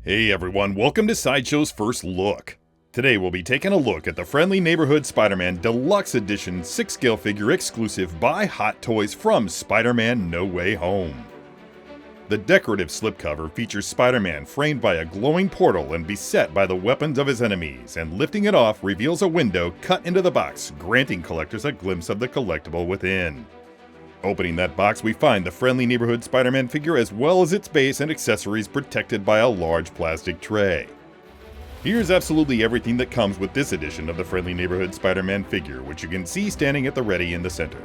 Hey everyone, welcome to Sideshow's First Look. Today we'll be taking a look at the Friendly Neighborhood Spider-Man Deluxe Edition 6-scale figure exclusive by Hot Toys from Spider-Man No Way Home. The decorative slipcover features Spider-Man framed by a glowing portal and beset by the weapons of his enemies, and lifting it off reveals a window cut into the box, granting collectors a glimpse of the collectible within. Opening that box, we find the Friendly Neighborhood Spider-Man figure as well as its base and accessories protected by a large plastic tray. Here's absolutely everything that comes with this edition of the Friendly Neighborhood Spider-Man figure, which you can see standing at the ready in the center.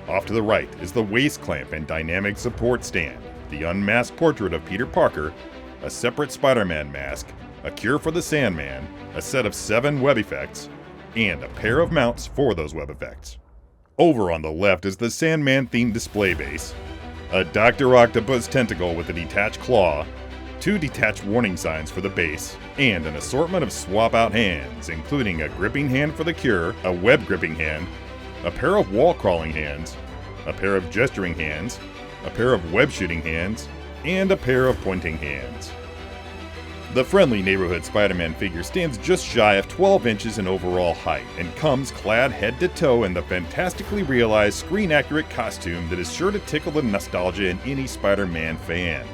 Off to the right is the waist clamp and dynamic support stand, the unmasked portrait of Peter Parker, a separate Spider-Man mask, a cure for the Sandman, a set of 7 web effects, and a pair of mounts for those web effects. Over on the left is the Sandman-themed display base, a Dr. Octopus tentacle with a detached claw, 2 detached warning signs for the base, and an assortment of swap-out hands, including a gripping hand for the cure, a web-gripping hand, a pair of wall-crawling hands, a pair of gesturing hands, a pair of web-shooting hands, and a pair of pointing hands. The Friendly Neighborhood Spider-Man figure stands just shy of 12 inches in overall height and comes clad head to toe in the fantastically realized screen-accurate costume that is sure to tickle the nostalgia in any Spider-Man fan.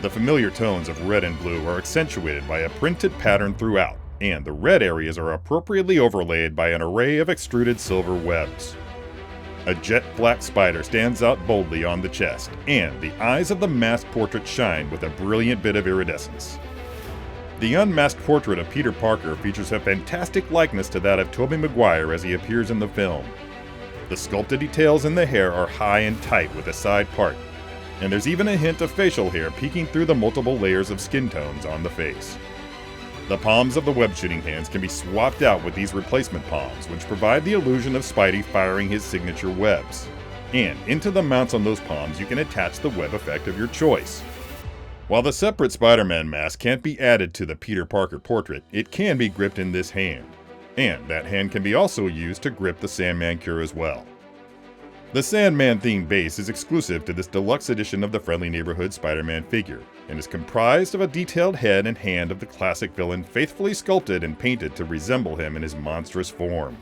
The familiar tones of red and blue are accentuated by a printed pattern throughout, and the red areas are appropriately overlaid by an array of extruded silver webs. A jet black spider stands out boldly on the chest, and the eyes of the masked portrait shine with a brilliant bit of iridescence. The unmasked portrait of Peter Parker features a fantastic likeness to that of Tobey Maguire as he appears in the film. The sculpted details in the hair are high and tight with a side part, and there's even a hint of facial hair peeking through the multiple layers of skin tones on the face. The palms of the web-shooting hands can be swapped out with these replacement palms, which provide the illusion of Spidey firing his signature webs. And into the mounts on those palms you can attach the web effect of your choice. While the separate Spider-Man mask can't be added to the Peter Parker portrait, it can be gripped in this hand. And that hand can be also used to grip the Sandman cure as well. The Sandman-themed base is exclusive to this deluxe edition of the Friendly Neighborhood Spider-Man figure, and is comprised of a detailed head and hand of the classic villain faithfully sculpted and painted to resemble him in his monstrous form.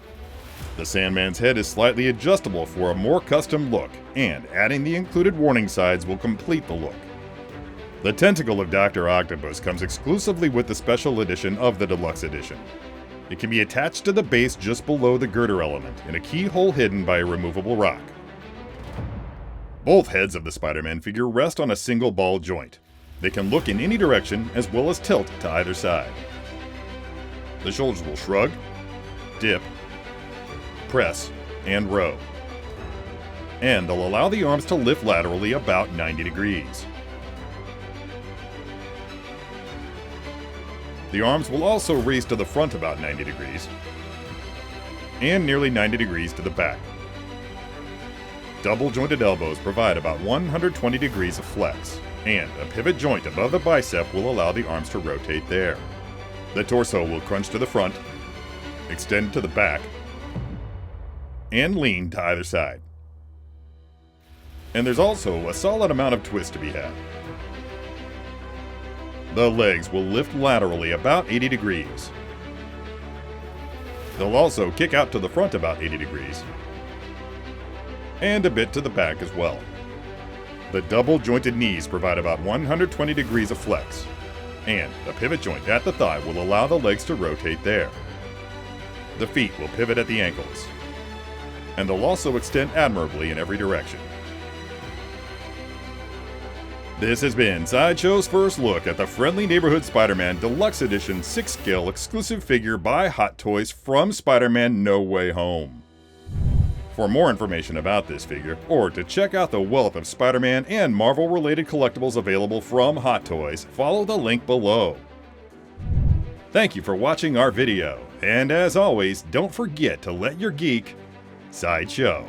The Sandman's head is slightly adjustable for a more custom look, and adding the included warning signs will complete the look. The tentacle of Dr. Octopus comes exclusively with the special edition of the Deluxe Edition. It can be attached to the base just below the girder element, in a keyhole hidden by a removable rock. Both heads of the Spider-Man figure rest on a single ball joint. They can look in any direction as well as tilt to either side. The shoulders will shrug, dip, press, and row. And they'll allow the arms to lift laterally about 90 degrees. The arms will also raise to the front about 90 degrees, and nearly 90 degrees to the back. Double jointed elbows provide about 120 degrees of flex, and a pivot joint above the bicep will allow the arms to rotate there. The torso will crunch to the front, extend to the back, and lean to either side. And there's also a solid amount of twist to be had. The legs will lift laterally about 80 degrees. They'll also kick out to the front about 80 degrees, and a bit to the back as well. The double jointed knees provide about 120 degrees of flex, and a pivot joint at the thigh will allow the legs to rotate there. The feet will pivot at the ankles, and they'll also extend admirably in every direction. This has been Sideshow's first look at the Friendly Neighborhood Spider-Man Deluxe Edition 6-scale exclusive figure by Hot Toys from Spider-Man No Way Home. For more information about this figure, or to check out the wealth of Spider-Man and Marvel-related collectibles available from Hot Toys, follow the link below. Thank you for watching our video, and as always, don't forget to let your geek Sideshow.